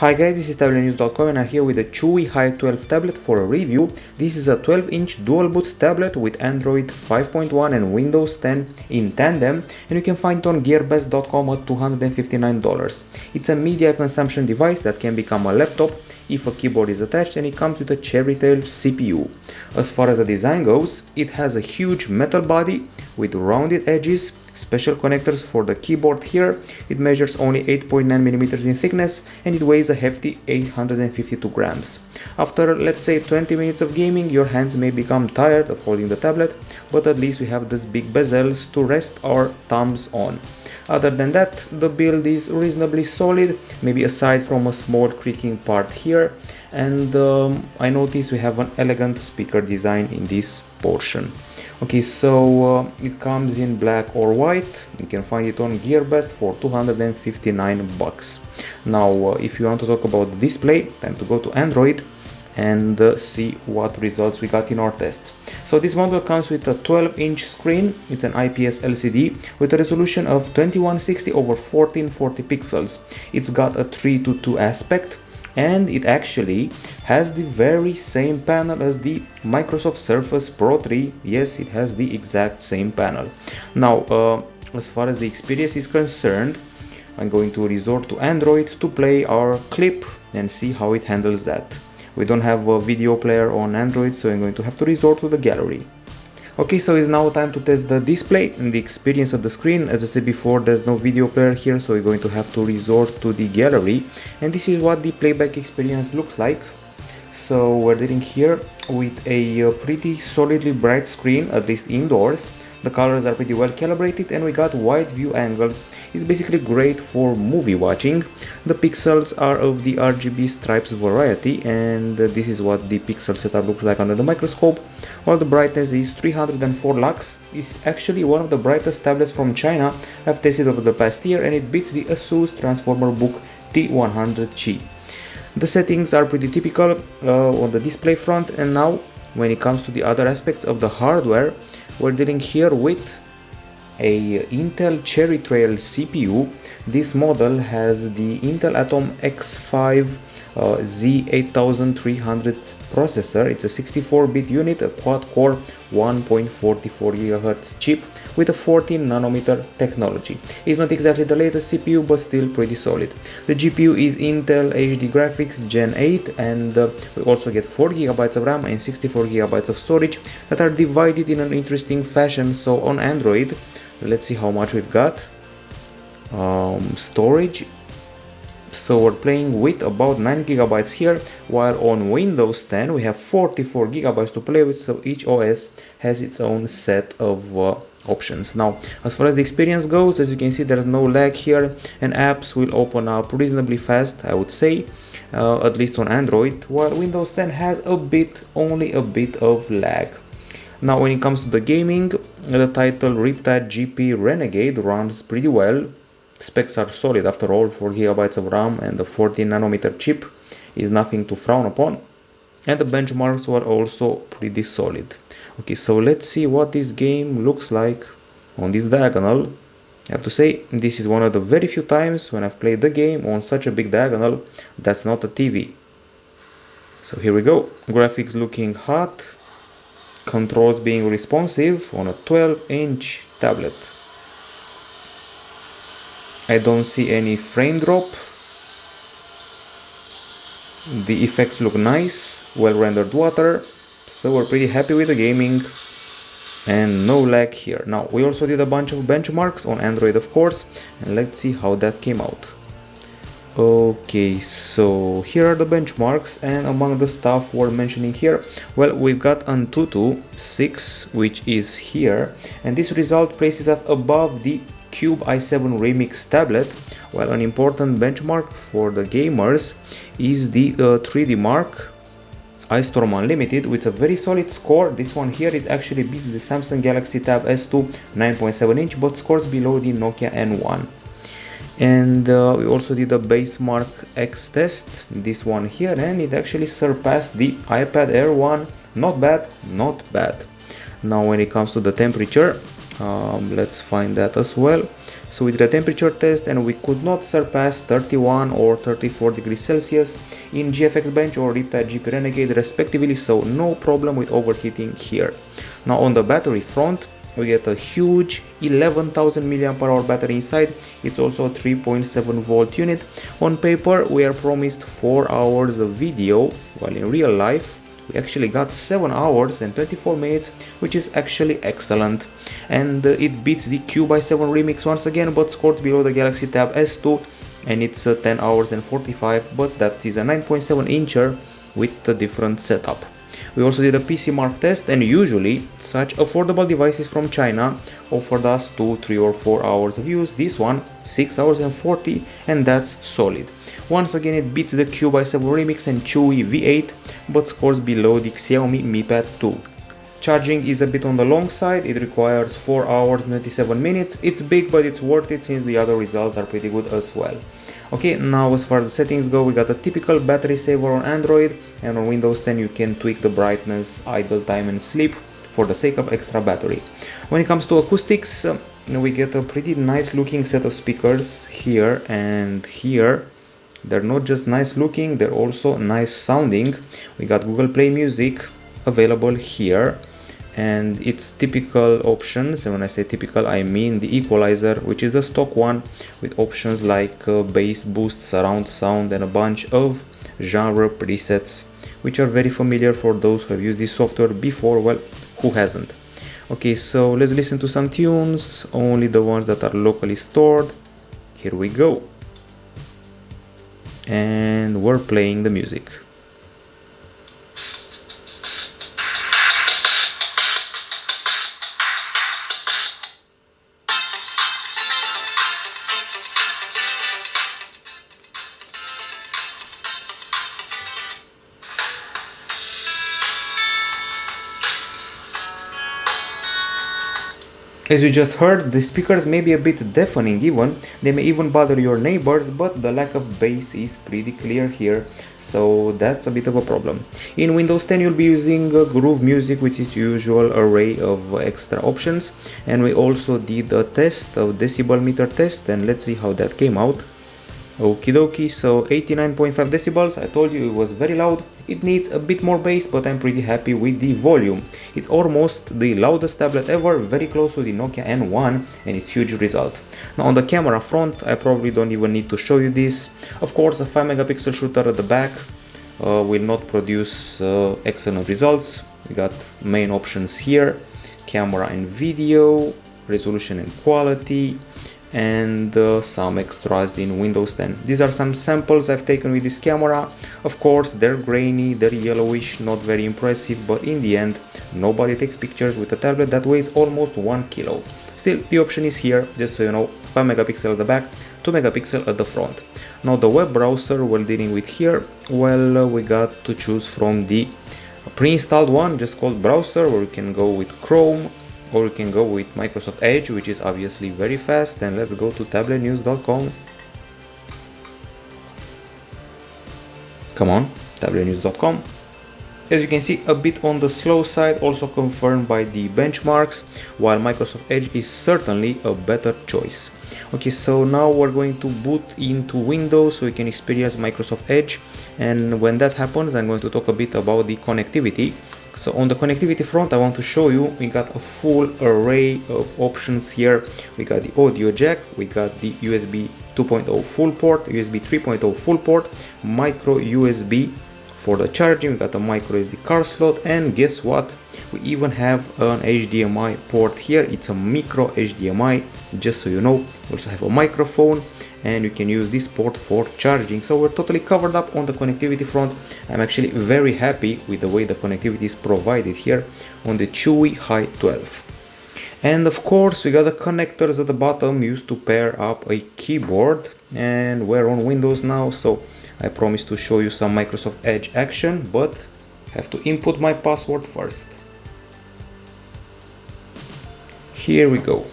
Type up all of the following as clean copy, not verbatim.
Hi guys, this is Tablet-News.com and I'm here with the Chuwi Hi12 tablet for a review. This is a 12-inch dual boot tablet with Android 5.1 and Windows 10 in tandem, and you can find it on Gearbest.com at $259. It's a media consumption device that can become a laptop if a keyboard is attached, and it comes with a Cherry Tail CPU. As far as the design goes, it has a huge metal body with rounded edges, special connectors for the keyboard here. It measures only 8.9mm in thickness and it weighs a hefty 852 grams. After, let's say, 20 minutes of gaming, your hands may become tired of holding the tablet, but at least we have these big bezels to rest our thumbs on. Other than that, the build is reasonably solid, maybe aside from a small creaking part here, and I notice we have an elegant speaker design in this portion. Okay, so it comes in black or white. You can find it on Gearbest for 259 bucks. Now, if you want to talk about the display, time to go to Android and see what results we got in our tests. So this model comes with a 12-inch screen. It's an IPS LCD with a resolution of 2160 over 1440 pixels. It's got a 3:2 aspect, and it actually has the very same panel as the Microsoft Surface Pro 3. Yes, it has the exact same panel. Now, as far as the experience is concerned, I'm going to resort to Android to play our clip and see how it handles that. We don't have a video player on Android, so I'm going to have to resort to the gallery. Okay, so it's now time to test the display and the experience of the screen. As I said before, there's no video player here, so we're going to have to resort to the gallery. And this is what the playback experience looks like. So we're dealing here with a pretty solidly bright screen, at least indoors. The colors are pretty well calibrated and we got wide view angles. It's basically great for movie watching. The pixels are of the RGB stripes variety, and this is what the pixel setup looks like under the microscope. While the brightness is 304 lux. It's actually one of the brightest tablets from China I've tested over the past year, and it beats the Asus Transformer Book T100Chi. The settings are pretty typical on the display front, and now when it comes to the other aspects of the hardware, we're dealing here with a Intel Cherry Trail CPU. This model has the Intel Atom X5 Z8300 processor. It's a 64-bit unit, a quad-core 1.44 GHz chip with a 14nm technology. It's not exactly the latest CPU, but still pretty solid. The GPU is Intel HD Graphics Gen 8, and we also get 4GB of RAM and 64GB of storage that are divided in an interesting fashion. So on Android, let's see how much we've got. Storage. So we're playing with about 9GB here, while on Windows 10 we have 44GB to play with, so each OS has its own set of options. Now, as far as the experience goes, as you can see, there's no lag here, and apps will open up reasonably fast, I would say, at least on Android, while Windows 10 has only a bit of lag. Now, when it comes to the gaming, the title Riptide GP Renegade runs pretty well. Specs are solid after all. 4GB of RAM and the 14nm chip is nothing to frown upon, and the benchmarks were also pretty solid. Okay, so let's see what this game looks like on this diagonal. I have to say, this is one of the very few times when I've played the game on such a big diagonal that's not a TV. So here we go, graphics looking hot, controls being responsive on a 12-inch tablet. I don't see any frame drop. The effects look nice, well rendered water, so we're pretty happy with the gaming and no lag here. Now, we also did a bunch of benchmarks on Android, of course, and let's see how that came out. Okay, so here are the benchmarks, and among the stuff we're mentioning here, well, we've got Antutu 6, which is here, and this result places us above the Cube i7 Remix tablet, while an important benchmark for the gamers is the 3D Mark iStorm Unlimited with a very solid score. This one here, it actually beats the Samsung Galaxy Tab S2 9.7-inch, but scores below the Nokia N1. And we also did a Basemark X test, this one here, and it actually surpassed the iPad Air 1. Not bad, not bad. Now when it comes to the temperature, let's find that as well. So we did a temperature test and we could not surpass 31 or 34 degrees Celsius in GFX Bench or Riptide GP Renegade respectively, so no problem with overheating here. Now on the battery front, we get a huge 11,000 mAh battery inside. It's also a 3.7 volt unit. On paper we are promised 4 hours of video, while in real life we actually got 7 hours and 24 minutes, which is actually excellent. And it beats the Q/7 Remix once again, but scores below the Galaxy Tab S2, and it's 10 hours and 45, but that is a 9.7 incher with a different setup. We also did a PC Mark test, and usually such affordable devices from China offered us 2, 3 or 4 hours of use. This one 6 hours and 40, and that's solid. Once again it beats the Q/7 Remix and Chuwi Hi12, but scores below the Xiaomi Mi Pad 2. Charging is a bit on the long side, it requires 4 hours and 27 minutes. It's big, but it's worth it since the other results are pretty good as well. Okay, now as far as the settings go, we got a typical battery saver on Android, and on Windows 10 you can tweak the brightness, idle time and sleep for the sake of extra battery. When it comes to acoustics, we get a pretty nice looking set of speakers here and here. They're not just nice looking, they're also nice sounding. We got Google Play Music available here, and its typical options, and when I say typical I mean the equalizer, which is the stock one, with options like bass boost, surround sound and a bunch of genre presets, which are very familiar for those who have used this software before. Well, who hasn't? Okay, so let's listen to some tunes, only the ones that are locally stored. Here we go, and we're playing the music. As you just heard, the speakers may be a bit deafening even, they may even bother your neighbors, but the lack of bass is pretty clear here, so that's a bit of a problem. In Windows 10 you'll be using Groove Music with its usual array of extra options, and we also did a test of decibel meter test, and let's see how that came out. Okie dokie, so 89.5 decibels, I told you it was very loud. It needs a bit more bass, but I'm pretty happy with the volume. It's almost the loudest tablet ever, very close to the Nokia N1, and it's a huge result. Now on the camera front, I probably don't even need to show you this. Of course, a 5 megapixel shooter at the back will not produce excellent results. We got main options here, camera and video, resolution and quality, and some extras in Windows 10. These are some samples I've taken with this camera. Of course, they're grainy, they're yellowish, not very impressive, but in the end, nobody takes pictures with a tablet that weighs almost 1 kilo. Still, the option is here, just so you know, 5 megapixel at the back, 2 megapixel at the front. Now the web browser we're dealing with here, well, we got to choose from the pre-installed one, just called browser, where we can go with Chrome, or you can go with Microsoft Edge, which is obviously very fast, and let's go to Tablet-News.com. Come on, Tablet-News.com. As you can see, a bit on the slow side, also confirmed by the benchmarks, while Microsoft Edge is certainly a better choice. Okay, so now we're going to boot into Windows so we can experience Microsoft Edge, and when that happens I'm going to talk a bit about the connectivity. So on the connectivity front, I want to show you we got a full array of options here. We got the audio jack, we got the USB 2.0 full port, USB 3.0 full port, micro USB for the charging, we got a micro SD card slot, and guess what? We even have an HDMI port here. It's a micro HDMI, just so you know. We also have a microphone, and you can use this port for charging. So we're totally covered up on the connectivity front. I'm actually very happy with the way the connectivity is provided here on the Chuwi Hi12. And of course we got the connectors at the bottom used to pair up a keyboard, and we're on Windows now, so I promise to show you some Microsoft Edge action, but have to input my password first. Here we go.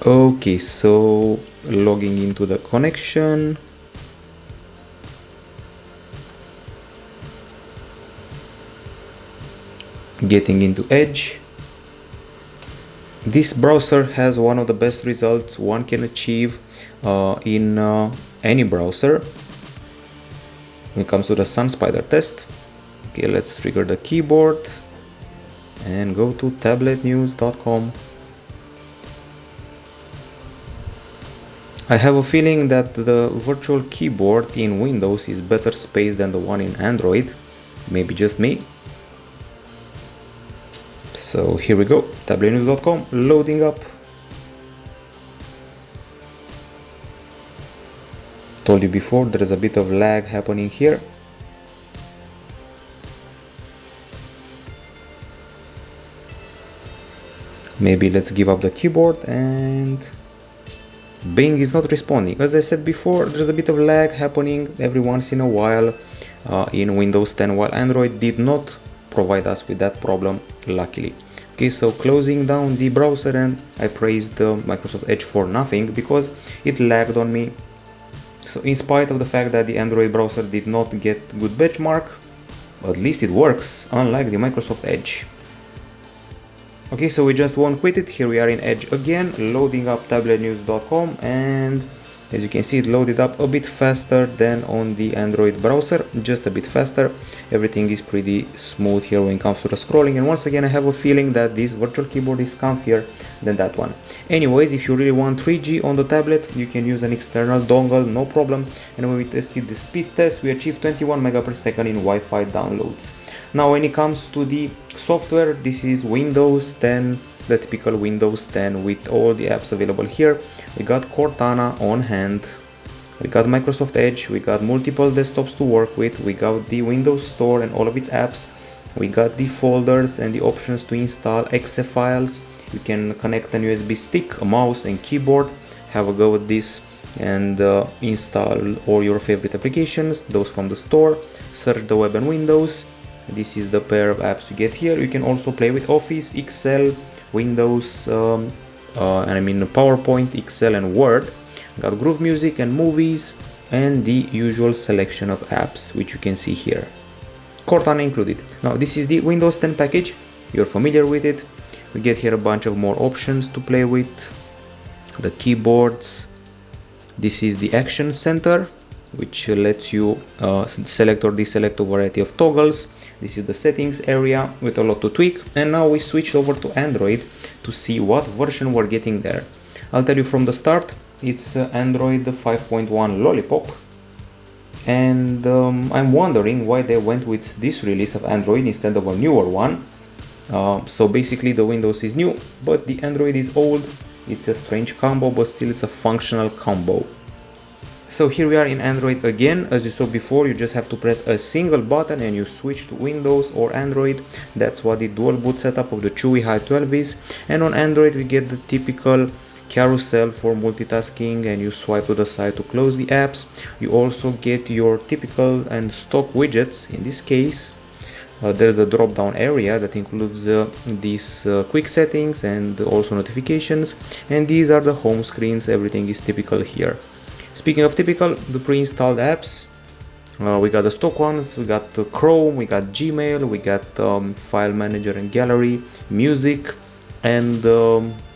Okay, so logging into the connection. Getting into Edge. This browser has one of the best results one can achieve in any browser when it comes to the Sun Spider test. Okay, let's trigger the keyboard and go to Tablet-News.com. I have a feeling that the virtual keyboard in Windows is better spaced than the one in Android. Maybe just me. So here we go, Tablet-News.com loading up. Told you before, there is a bit of lag happening here. Maybe let's give up the keyboard, and Bing is not responding. As I said before, there's a bit of lag happening every once in a while in Windows 10, while Android did not provide us with that problem, luckily. Okay, so closing down the browser, and I praised Microsoft Edge for nothing because it lagged on me. So in spite of the fact that the Android browser did not get good benchmark, at least it works, unlike the Microsoft Edge. Okay, so we just won't quit it. Here we are in Edge again, loading up Tablet-News.com, and as you can see, it loaded up a bit faster than on the Android browser, just a bit faster. Everything is pretty smooth here when it comes to the scrolling, and once again I have a feeling that this virtual keyboard is comfier than that one. Anyways, if you really want 3G on the tablet, you can use an external dongle, no problem. And when we tested the speed test, we achieved 21 Mbps in Wi-Fi downloads. Now when it comes to the software, this is Windows 10, the typical Windows 10 with all the apps available here. We got Cortana on hand, we got Microsoft Edge, we got multiple desktops to work with, we got the Windows Store and all of its apps, we got the folders and the options to install exe files. You can connect an USB stick, a mouse and keyboard, have a go at this, and install all your favorite applications, those from the store, search the web and Windows. This is the pair of apps you get here. You can also play with Office, Excel, Windows, and I mean PowerPoint, Excel and Word. Got Groove Music and movies, and the usual selection of apps which you can see here, Cortana included. Now this is the Windows 10 package, you're familiar with it. We get here a bunch of more options to play with, the keyboards. This is the Action Center, which lets you select or deselect a variety of toggles. This is the settings area with a lot to tweak. And now we switch over to Android to see what version we're getting there. I'll tell you from the start, it's Android 5.1 Lollipop. And I'm wondering why they went with this release of Android instead of a newer one. So basically the Windows is new, but the Android is old. It's a strange combo, but still it's a functional combo. So here we are in Android again. As you saw before, you just have to press a single button and you switch to Windows or Android. That's what the dual boot setup of the Chuwi Hi12 is. And on Android we get the typical carousel for multitasking, and you swipe to the side to close the apps. You also get your typical and stock widgets. In this case, there's the drop down area that includes these quick settings and also notifications, and these are the home screens. Everything is typical here. Speaking of typical, the pre-installed apps, we got the stock ones, we got Chrome, we got Gmail, we got File Manager and Gallery, Music, and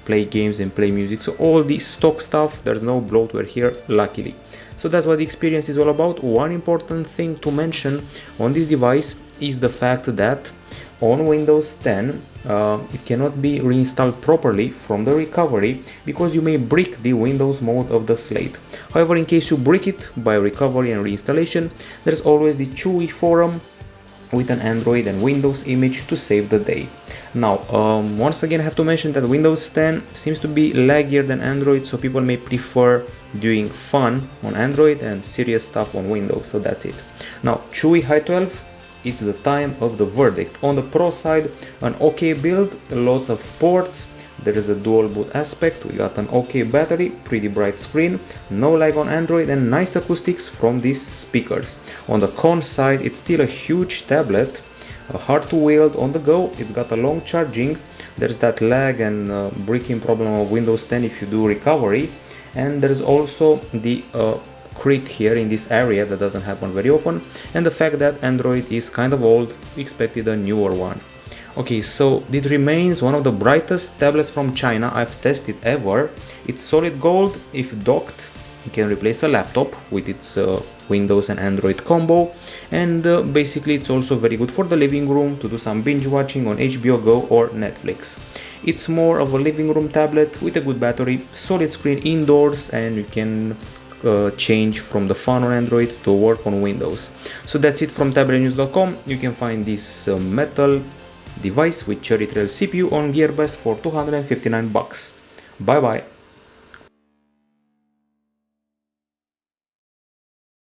Play Games and Play Music. So all the stock stuff, there's no bloatware here, luckily. So that's what the experience is all about. One important thing to mention on this device is the fact that on Windows 10 it cannot be reinstalled properly from the recovery because you may brick the Windows mode of the slate. However, in case you brick it by recovery and reinstallation, there's always the Chuwi forum with an Android and Windows image to save the day. Now, once again I have to mention that Windows 10 seems to be laggier than Android, so people may prefer doing fun on Android and serious stuff on Windows, so that's it. Now, Chuwi Hi12, it's the time of the verdict. On the Pro side, an OK build, lots of ports, there is the dual boot aspect, we got an OK battery, pretty bright screen, no lag on Android, and nice acoustics from these speakers. On the con side, it's still a huge tablet, hard to wield on the go, it's got a long charging, there's that lag and bricking problem of Windows 10 if you do recovery, and there's also the creak here in this area that doesn't happen very often, and the fact that Android is kind of old, we expected a newer one. Okay, so it remains one of the brightest tablets from China I've tested ever. It's solid gold. If docked, you can replace a laptop with its Windows and Android combo, and basically it's also very good for the living room to do some binge watching on HBO Go or Netflix. It's more of a living room tablet with a good battery, solid screen indoors, and you can change from the phone on Android to work on Windows. So that's it from Tablet-News.com. You can find this metal device with Cherry Trail CPU on Gearbest for $259. Bye bye.